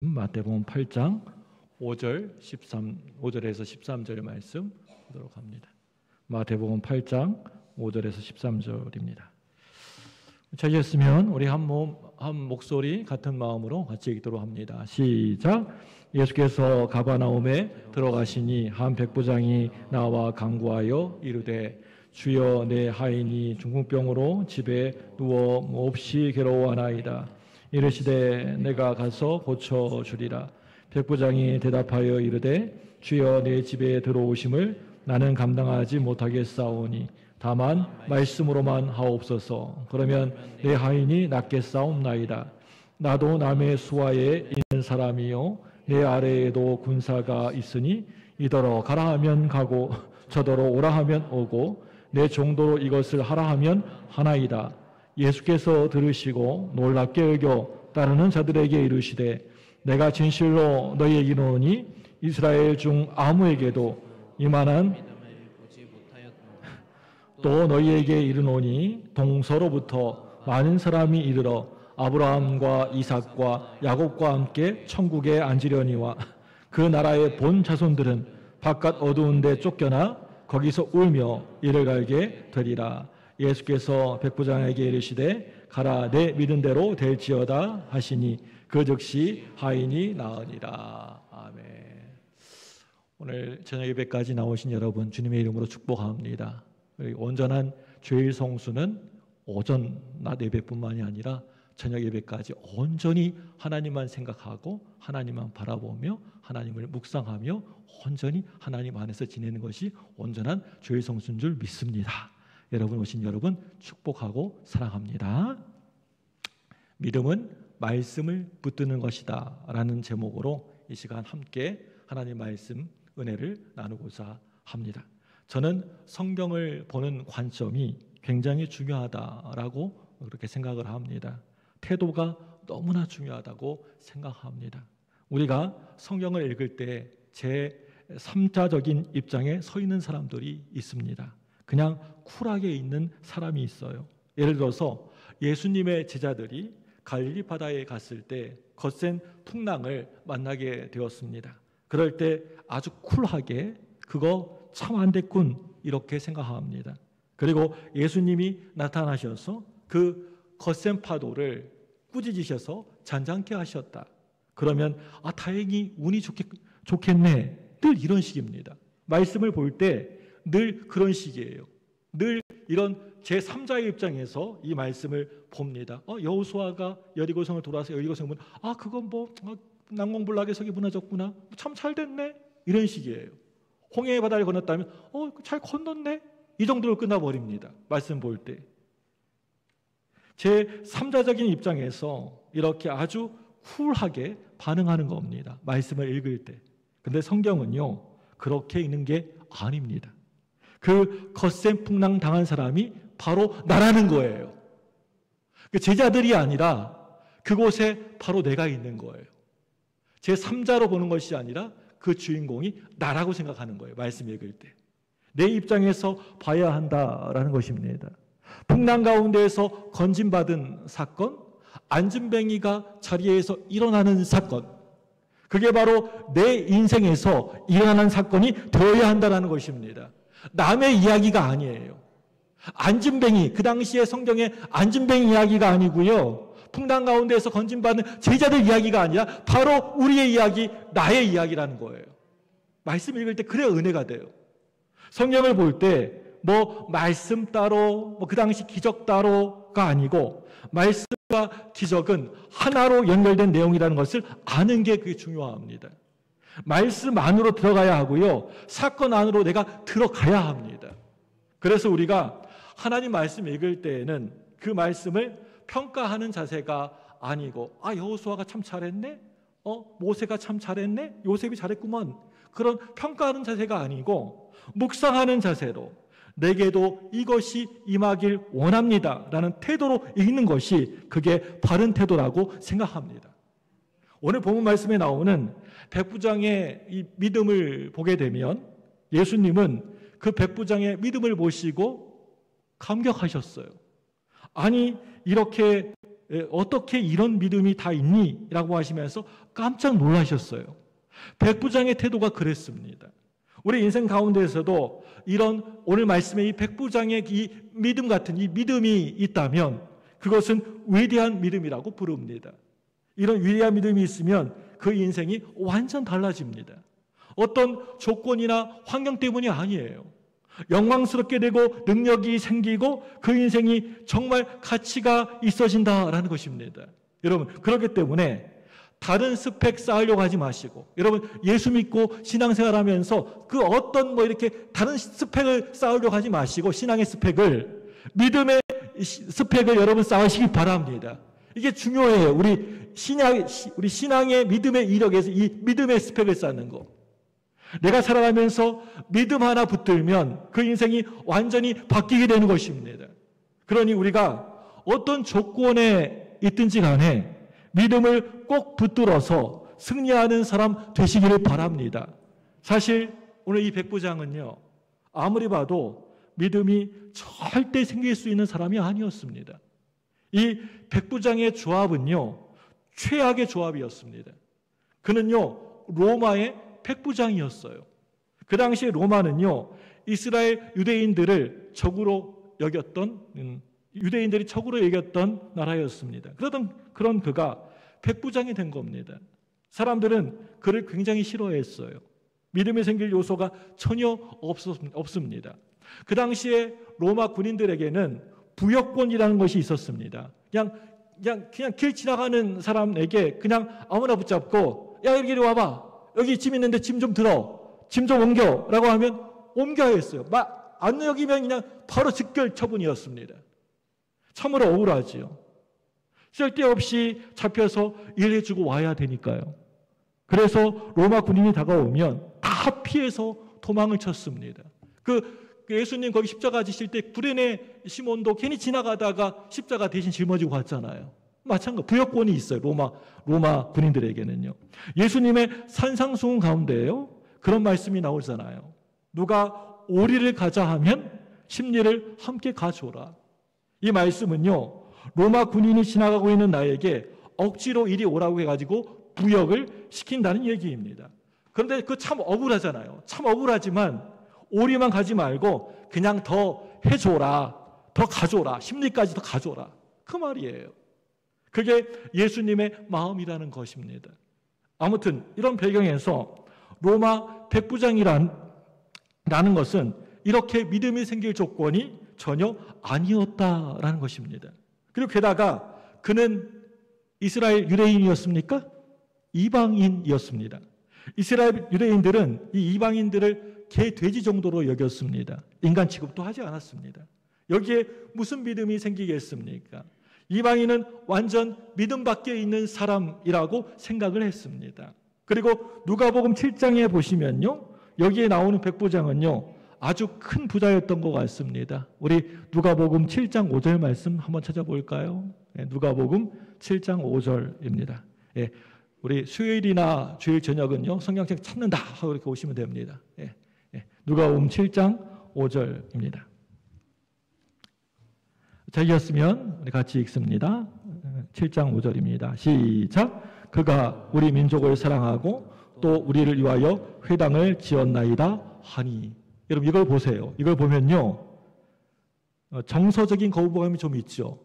마태복음 8장 5절에서 13절 말씀 보도록 합니다. 마태복음 8장 5절에서 13절입니다. 찾으셨으면 우리 한 목소리 같은 마음으로 같이 읽도록 합니다. 시작. 예수께서 가버나움에 들어가시니 한 백부장이 나와 간구하여 이르되 주여 내 하인이 중풍병으로 집에 누워 몹시 괴로워하나이다. 이르시되 내가 가서 고쳐주리라. 백부장이 대답하여 이르되 주여 내 집에 들어오심을 나는 감당하지 못하겠사오니 다만 말씀으로만 하옵소서. 그러면 내 하인이 낫겠사옵나이다. 나도 남의 수하에 있는 사람이요 내 아래에도 군사가 있으니 이더러 가라 하면 가고 저더러 오라 하면 오고 내 정도로 이것을 하라 하면 하나이다. 예수께서 들으시고 놀랍게 여겨 따르는 자들에게 이르시되 내가 진실로 너희에게 이르노니 이스라엘 중 아무에게도 이만한 또 너희에게 이르노니 동서로부터 많은 사람이 이르러 아브라함과 이삭과 야곱과 함께 천국에 앉으려니와 그 나라의 본 자손들은 바깥 어두운 데 쫓겨나 거기서 울며 이를 갈게 되리라. 예수께서 백부장에게 이르시되 가라 내 믿은 대로 될지어다 하시니 그 즉시 하인이 나으니라. 아멘. 오늘 저녁 예배까지 나오신 여러분 주님의 이름으로 축복합니다. 온전한 죄일 성수는 오전 낮 예배뿐만이 아니라 저녁 예배까지 온전히 하나님만 생각하고 하나님만 바라보며 하나님을 묵상하며 온전히 하나님 안에서 지내는 것이 온전한 죄일 성수인 줄 믿습니다. 여러분 오신 여러분 축복하고 사랑합니다. 믿음은 말씀을 붙드는 것이다 라는 제목으로 이 시간 함께 하나님 말씀 은혜를 나누고자 합니다. 저는 성경을 보는 관점이 굉장히 중요하다라고 그렇게 생각을 합니다. 태도가 너무나 중요하다고 생각합니다. 우리가 성경을 읽을 때 제3자적인 입장에 서 있는 사람들이 있습니다. 그냥 쿨하게 있는 사람이 있어요. 예를 들어서 예수님의 제자들이 갈릴리 바다에 갔을 때 거센 풍랑을 만나게 되었습니다. 그럴 때 아주 쿨하게 그거 참 안 됐군 이렇게 생각합니다. 그리고 예수님이 나타나셔서 그 거센 파도를 꾸짖으셔서 잔잔케 하셨다. 그러면 다행히 운이 좋겠네. 늘 이런 식입니다. 말씀을 볼 때 늘 그런 식이에요. 늘 이런 제3자의 입장에서 이 말씀을 봅니다. 여호수아가 여리고성을 돌아서 여리고성을 그건 난공불락의 석이 무너졌구나. 참 잘 됐네. 이런 식이에요. 홍해의 바다를 건넜다면 잘 건넜네. 이 정도로 끝나버립니다. 말씀 볼 때. 제3자적인 입장에서 이렇게 아주 쿨하게 반응하는 겁니다. 말씀을 읽을 때. 근데 성경은요 그렇게 읽는 게 아닙니다. 그 거센 풍랑 당한 사람이 바로 나라는 거예요. 그 제자들이 아니라 그곳에 바로 내가 있는 거예요. 제3자로 보는 것이 아니라 그 주인공이 나라고 생각하는 거예요. 말씀 읽을 때. 내 입장에서 봐야 한다라는 것입니다. 풍랑 가운데에서 건진받은 사건, 안진뱅이가 자리에서 일어나는 사건, 그게 바로 내 인생에서 일어나는 사건이 되어야 한다는 것입니다. 남의 이야기가 아니에요. 안진뱅이, 그 당시에 성경에 안진뱅이 이야기가 아니고요. 풍랑 가운데에서 건진받은 제자들 이야기가 아니라 바로 우리의 이야기, 나의 이야기라는 거예요. 말씀 읽을 때 그래야 은혜가 돼요. 성경을 볼 때 말씀 따로, 그 당시 기적 따로가 아니고 말씀과 기적은 하나로 연결된 내용이라는 것을 아는 게 그게 중요합니다. 말씀 안으로 들어가야 하고요. 사건 안으로 내가 들어가야 합니다. 그래서 우리가 하나님 말씀 읽을 때에는 그 말씀을 평가하는 자세가 아니고 여호수아가 참 잘했네? 모세가 참 잘했네? 요셉이 잘했구먼. 그런 평가하는 자세가 아니고 묵상하는 자세로 내게도 이것이 임하길 원합니다 라는 태도로 읽는 것이 그게 바른 태도라고 생각합니다. 오늘 본문 말씀에 나오는 백부장의 이 믿음을 보게 되면 예수님은 그 백부장의 믿음을 보시고 감격하셨어요. 아니 이렇게 어떻게 이런 믿음이 다 있니? 라고 하시면서 깜짝 놀라셨어요. 백부장의 태도가 그랬습니다. 우리 인생 가운데에서도 이런 오늘 말씀의 이 백부장의 이 믿음 같은 이 믿음이 있다면 그것은 위대한 믿음이라고 부릅니다. 이런 위대한 믿음이 있으면 그 인생이 완전 달라집니다. 어떤 조건이나 환경 때문이 아니에요. 영광스럽게 되고 능력이 생기고 그 인생이 정말 가치가 있어진다라는 것입니다. 여러분, 그렇기 때문에 다른 스펙 쌓으려고 하지 마시고, 여러분 예수 믿고 신앙생활하면서 그 어떤 이렇게 다른 스펙을 쌓으려고 하지 마시고, 신앙의 스펙을, 믿음의 스펙을 여러분 쌓으시기 바랍니다. 이게 중요해요. 우리 신앙의 믿음의 이력에서 이 믿음의 스펙을 쌓는 거. 내가 살아가면서 믿음 하나 붙들면 그 인생이 완전히 바뀌게 되는 것입니다. 그러니 우리가 어떤 조건에 있든지 간에 믿음을 꼭 붙들어서 승리하는 사람 되시기를 바랍니다. 사실 오늘 이 백부장은요, 아무리 봐도 믿음이 절대 생길 수 있는 사람이 아니었습니다. 이 백부장의 조합은요, 최악의 조합이었습니다. 그는요, 로마의 백부장이었어요. 그 당시에 로마는요, 이스라엘 유대인들이 적으로 여겼던 나라였습니다. 그런 그가 백부장이 된 겁니다. 사람들은 그를 굉장히 싫어했어요. 믿음에 생길 요소가 전혀 없습니다. 그 당시에 로마 군인들에게는 부여권이라는 것이 있었습니다. 그냥 길 지나가는 사람에게 그냥 아무나 붙잡고, 야, 여기 와봐. 여기 짐 있는데 짐 좀 들어. 짐 좀 옮겨. 라고 하면 옮겨야 했어요. 안 여기면 그냥 바로 즉결 처분이었습니다. 참으로 억울하지요. 쓸데없이 잡혀서 일해주고 와야 되니까요. 그래서 로마 군인이 다가오면 다 피해서 도망을 쳤습니다. 예수님 거기 십자가 지실 때 구레네 시몬도 괜히 지나가다가 십자가 대신 짊어지고 갔잖아요. 마찬가지 부여권이 있어요. 로마 군인들에게는요. 예수님의 산상수훈 가운데에요, 그런 말씀이 나오잖아요. 누가 오리를 가자 하면 십리를 함께 가져오라. 이 말씀은요, 로마 군인이 지나가고 있는 나에게 억지로 이리 오라고 해가지고 부역을 시킨다는 얘기입니다. 그런데 그 참 억울하잖아요. 참 억울하지만 오리만 가지 말고 그냥 더 해줘라, 더 가져오라, 십리까지 더 가져오라, 그 말이에요. 그게 예수님의 마음이라는 것입니다. 아무튼 이런 배경에서 로마 백부장이라는 것은 이렇게 믿음이 생길 조건이 전혀 아니었다라는 것입니다. 그리고 게다가 그는 이스라엘 유대인이었습니까? 이방인이었습니다. 이스라엘 유대인들은 이 이방인들을 개, 돼지 정도로 여겼습니다. 인간 취급도 하지 않았습니다. 여기에 무슨 믿음이 생기겠습니까? 이방인은 완전 믿음 밖에 있는 사람이라고 생각을 했습니다. 그리고 누가복음 7장에 보시면요, 여기에 나오는 백부장은요, 아주 큰 부자였던 것 같습니다. 우리 누가복음 7장 5절 말씀 한번 찾아볼까요? 누가복음 7장 5절입니다. 우리 수요일이나 주일 저녁은요, 성경책 찾는다 하고 이렇게 오시면 됩니다. 누가복음 7장 5절입니다. 자기였으면 우리 같이 읽습니다. 7장 5절입니다. 시작. 그가 우리 민족을 사랑하고 또 우리를 위하여 회당을 지었나이다 하니. 여러분 이걸 보세요. 이걸 보면요, 정서적인 거부감이 좀 있죠.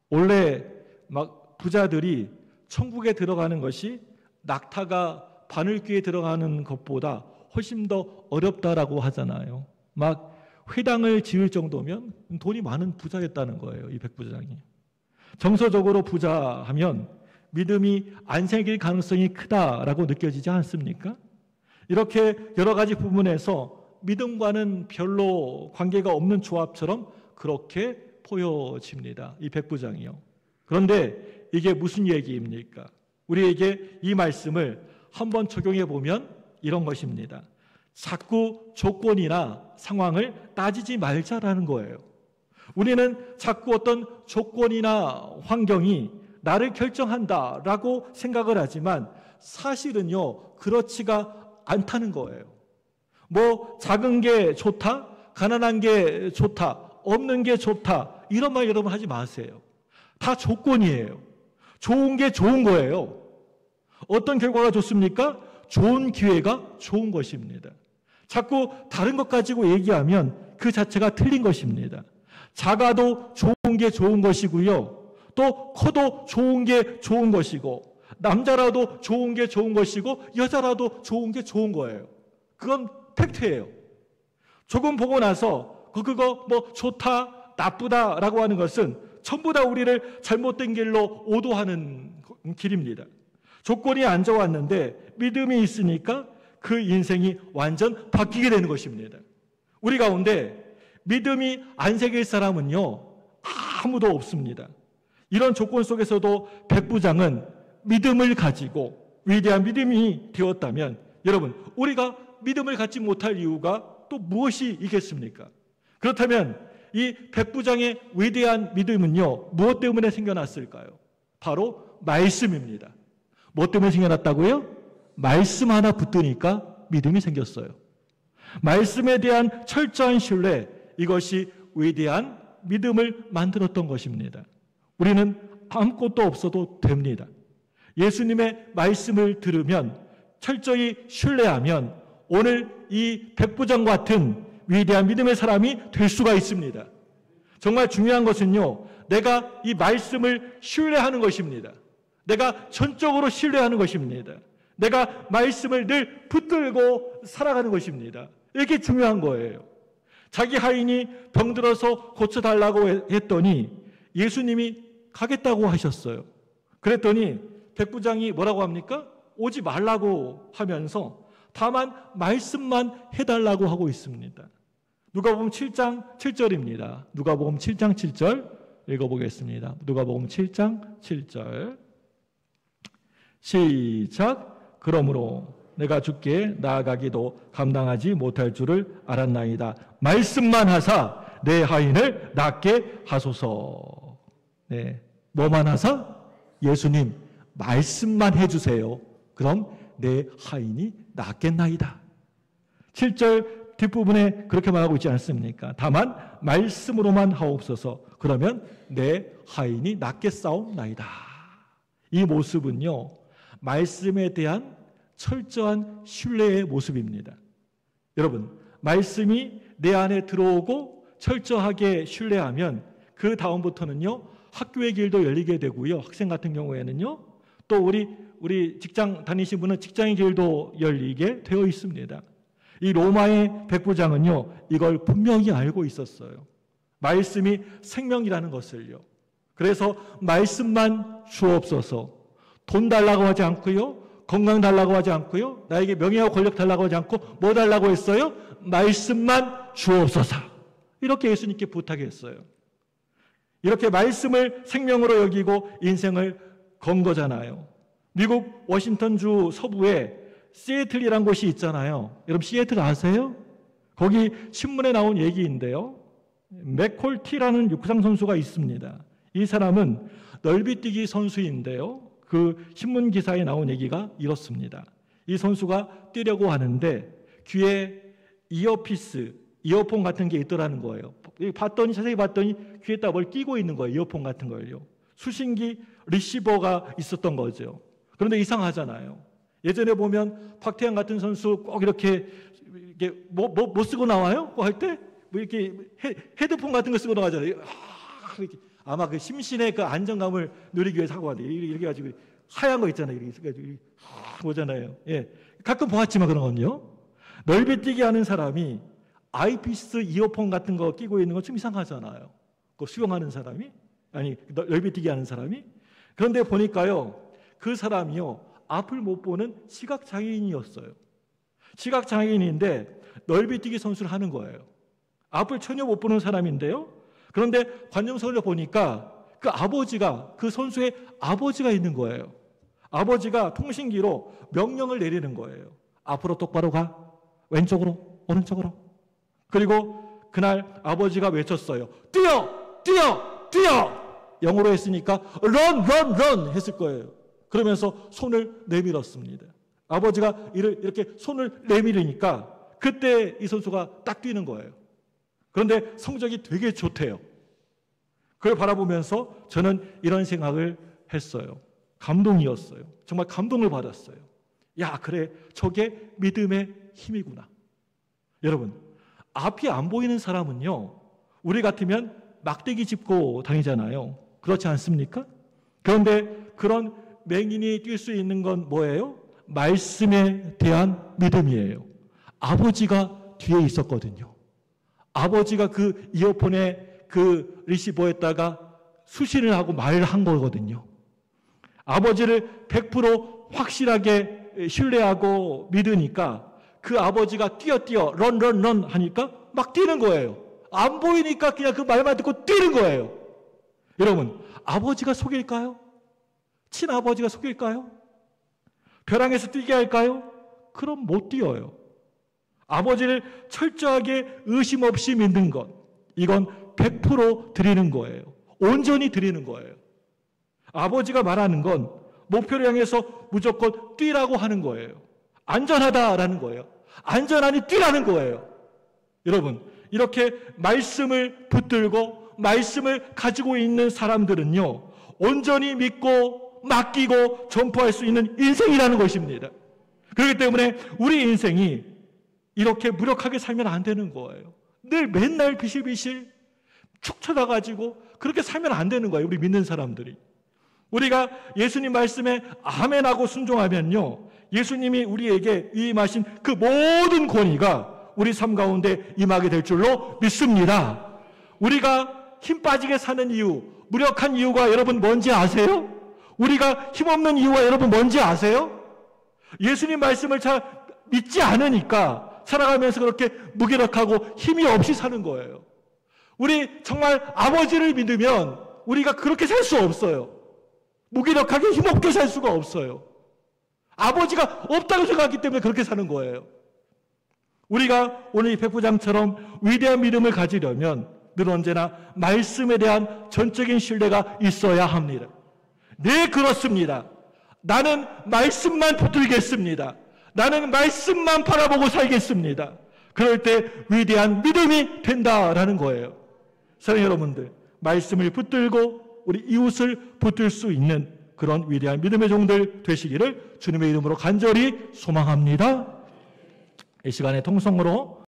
원래 막 부자들이 천국에 들어가는 것이 낙타가 바늘귀에 들어가는 것보다 훨씬 더 어렵다라고 하잖아요. 막 회당을 지을 정도면 돈이 많은 부자였다는 거예요, 이 백부장이. 정서적으로 부자하면 믿음이 안 생길 가능성이 크다라고 느껴지지 않습니까? 이렇게 여러 가지 부분에서 믿음과는 별로 관계가 없는 조합처럼 그렇게 보여집니다, 이 백부장이요. 그런데 이게 무슨 얘기입니까? 우리에게 이 말씀을 한번 적용해 보면 이런 것입니다. 자꾸 조건이나 상황을 따지지 말자라는 거예요. 우리는 자꾸 어떤 조건이나 환경이 나를 결정한다라고 생각을 하지만 사실은요, 그렇지가 않다는 거예요. 뭐 작은 게 좋다, 가난한 게 좋다, 없는 게 좋다, 이런 말 여러분 하지 마세요. 다 조건이에요. 좋은 게 좋은 거예요. 어떤 결과가 좋습니까? 좋은 기회가 좋은 것입니다. 자꾸 다른 것 가지고 얘기하면 그 자체가 틀린 것입니다. 작아도 좋은 게 좋은 것이고요. 또 커도 좋은 게 좋은 것이고, 남자라도 좋은 게 좋은 것이고, 여자라도 좋은 게 좋은 거예요. 그건 팩트예요. 조금 보고 나서 그거 뭐 좋다, 나쁘다라고 하는 것은 전부 다 우리를 잘못된 길로 오도하는 길입니다. 조건이 안 좋았는데 믿음이 있으니까 그 인생이 완전 바뀌게 되는 것입니다. 우리 가운데 믿음이 안 생길 사람은요, 아무도 없습니다. 이런 조건 속에서도 백부장은 믿음을 가지고 위대한 믿음이 되었다면, 여러분, 우리가 믿음을 갖지 못할 이유가 또 무엇이 있겠습니까? 그렇다면 이 백부장의 위대한 믿음은요, 무엇 때문에 생겨났을까요? 바로 말씀입니다. 뭐 때문에 생겨났다고요? 말씀 하나 붙드니까 믿음이 생겼어요. 말씀에 대한 철저한 신뢰, 이것이 위대한 믿음을 만들었던 것입니다. 우리는 아무것도 없어도 됩니다. 예수님의 말씀을 들으면, 철저히 신뢰하면 오늘 이 백부장 같은 위대한 믿음의 사람이 될 수가 있습니다. 정말 중요한 것은요, 내가 이 말씀을 신뢰하는 것입니다. 내가 전적으로 신뢰하는 것입니다. 내가 말씀을 늘 붙들고 살아가는 것입니다. 이게 중요한 거예요. 자기 하인이 병들어서 고쳐달라고 했더니 예수님이 가겠다고 하셨어요. 그랬더니 백부장이 뭐라고 합니까? 오지 말라고 하면서 다만 말씀만 해달라고 하고 있습니다. 누가복음 7장 7절입니다. 누가복음 7장 7절 읽어보겠습니다. 누가복음 7장 7절 시작. 그러므로 내가 주께 나아가기도 감당하지 못할 줄을 알았나이다. 말씀만 하사 내 하인을 낫게 하소서. 네, 뭐만 하사? 예수님 말씀만 해주세요. 그럼 내 하인이 낫겠나이다. 7절 뒷부분에 그렇게 말하고 있지 않습니까? 다만 말씀으로만 하옵소서. 그러면 내 하인이 낫겠사옵나이다. 이 모습은요, 말씀에 대한 철저한 신뢰의 모습입니다. 여러분, 말씀이 내 안에 들어오고 철저하게 신뢰하면 그 다음부터는요, 학교의 길도 열리게 되고요. 학생 같은 경우에는요, 또 우리 직장 다니신 분은 직장의 길도 열리게 되어 있습니다. 이 로마의 백부장은요, 이걸 분명히 알고 있었어요. 말씀이 생명이라는 것을요. 그래서 말씀만 주옵소서. 돈 달라고 하지 않고요, 건강 달라고 하지 않고요, 나에게 명예와 권력 달라고 하지 않고 뭐 달라고 했어요? 말씀만 주옵소서. 이렇게 예수님께 부탁했어요. 이렇게 말씀을 생명으로 여기고 인생을 건 거잖아요. 미국 워싱턴주 서부에 시애틀이라는 곳이 있잖아요. 여러분 시애틀 아세요? 거기 신문에 나온 얘기인데요. 맥콜티라는 육상 선수가 있습니다. 이 사람은 넓이뛰기 선수인데요. 그 신문 기사에 나온 얘기가 이렇습니다. 이 선수가 뛰려고 하는데 귀에 이어피스, 이어폰 같은 게 있더라는 거예요. 자세히 봤더니 귀에다 뭘 끼고 있는 거예요. 이어폰 같은 걸요. 수신기 리시버가 있었던 거죠. 그런데 이상하잖아요. 예전에 보면 박태환 같은 선수 꼭 이렇게 뭐 쓰고 나와요? 꼭 할 때? 뭐 이렇게 헤드폰 같은 거 쓰고 나가잖아요. 이렇게. 아마 그 심신의 그 안정감을 누리기 위해서 하고 가는데 이렇게 해가지고 하얀 거 있잖아요. 이렇게 해가지고 보잖아요. 예, 가끔 보았지만 그런 건요. 넓이뛰기 하는 사람이 아이피스 이어폰 같은 거 끼고 있는 거 좀 이상하잖아요. 그 수영하는 사람이 아니 넓이뛰기 하는 사람이. 그런데 보니까요, 그 사람이요 앞을 못 보는 시각 장애인이었어요. 시각 장애인인데 넓이뛰기 선수를 하는 거예요. 앞을 전혀 못 보는 사람인데요. 그런데 관중석을 보니까 그 아버지가, 그 선수의 아버지가 있는 거예요. 아버지가 통신기로 명령을 내리는 거예요. 앞으로 똑바로 가. 왼쪽으로, 오른쪽으로. 그리고 그날 아버지가 외쳤어요. 뛰어! 뛰어! 뛰어! 영어로 했으니까 run, run, run 했을 거예요. 그러면서 손을 내밀었습니다. 아버지가 이렇게 손을 내밀으니까 그때 이 선수가 딱 뛰는 거예요. 그런데 성적이 되게 좋대요. 그걸 바라보면서 저는 이런 생각을 했어요. 감동이었어요. 정말 감동을 받았어요. 야, 그래, 저게 믿음의 힘이구나. 여러분, 앞이 안 보이는 사람은요, 우리 같으면 막대기 짚고 다니잖아요. 그렇지 않습니까? 그런데 그런 맹인이 뛸 수 있는 건 뭐예요? 말씀에 대한 믿음이에요. 아버지가 뒤에 있었거든요. 아버지가 그 이어폰에 그 리시버에다가 수신을 하고 말을 한 거거든요. 아버지를 100% 확실하게 신뢰하고 믿으니까 그 아버지가 뛰어 런 하니까 막 뛰는 거예요. 안 보이니까 그냥 그 말만 듣고 뛰는 거예요. 여러분, 아버지가 속일까요? 친아버지가 속일까요? 벼랑에서 뛰게 할까요? 그럼 못 뛰어요. 아버지를 철저하게 의심 없이 믿는 것, 이건 100% 드리는 거예요. 온전히 드리는 거예요. 아버지가 말하는 건 목표를 향해서 무조건 뛰라고 하는 거예요. 안전하다라는 거예요. 안전하니 뛰라는 거예요. 여러분, 이렇게 말씀을 붙들고 말씀을 가지고 있는 사람들은요, 온전히 믿고 맡기고 전포할 수 있는 인생이라는 것입니다. 그렇기 때문에 우리 인생이 이렇게 무력하게 살면 안 되는 거예요. 늘 맨날 비실비실 축 쳐다가지고 그렇게 살면 안 되는 거예요. 우리 믿는 사람들이. 우리가 예수님 말씀에 아멘하고 순종하면요, 예수님이 우리에게 위임하신 그 모든 권위가 우리 삶 가운데 임하게 될 줄로 믿습니다. 우리가 힘 빠지게 사는 이유, 무력한 이유가 여러분 뭔지 아세요? 우리가 힘없는 이유가 여러분 뭔지 아세요? 예수님 말씀을 잘 믿지 않으니까 살아가면서 그렇게 무기력하고 힘이 없이 사는 거예요. 우리 정말 아버지를 믿으면 우리가 그렇게 살 수 없어요. 무기력하게 힘없게 살 수가 없어요. 아버지가 없다고 생각하기 때문에 그렇게 사는 거예요. 우리가 오늘 이 백부장처럼 위대한 믿음을 가지려면 늘 언제나 말씀에 대한 전적인 신뢰가 있어야 합니다. 네, 그렇습니다. 나는 말씀만 붙들겠습니다. 나는 말씀만 바라보고 살겠습니다. 그럴 때 위대한 믿음이 된다라는 거예요. 사랑하는 여러분들, 말씀을 붙들고 우리 이웃을 붙들 수 있는 그런 위대한 믿음의 종들 되시기를 주님의 이름으로 간절히 소망합니다. 이 시간에 통성으로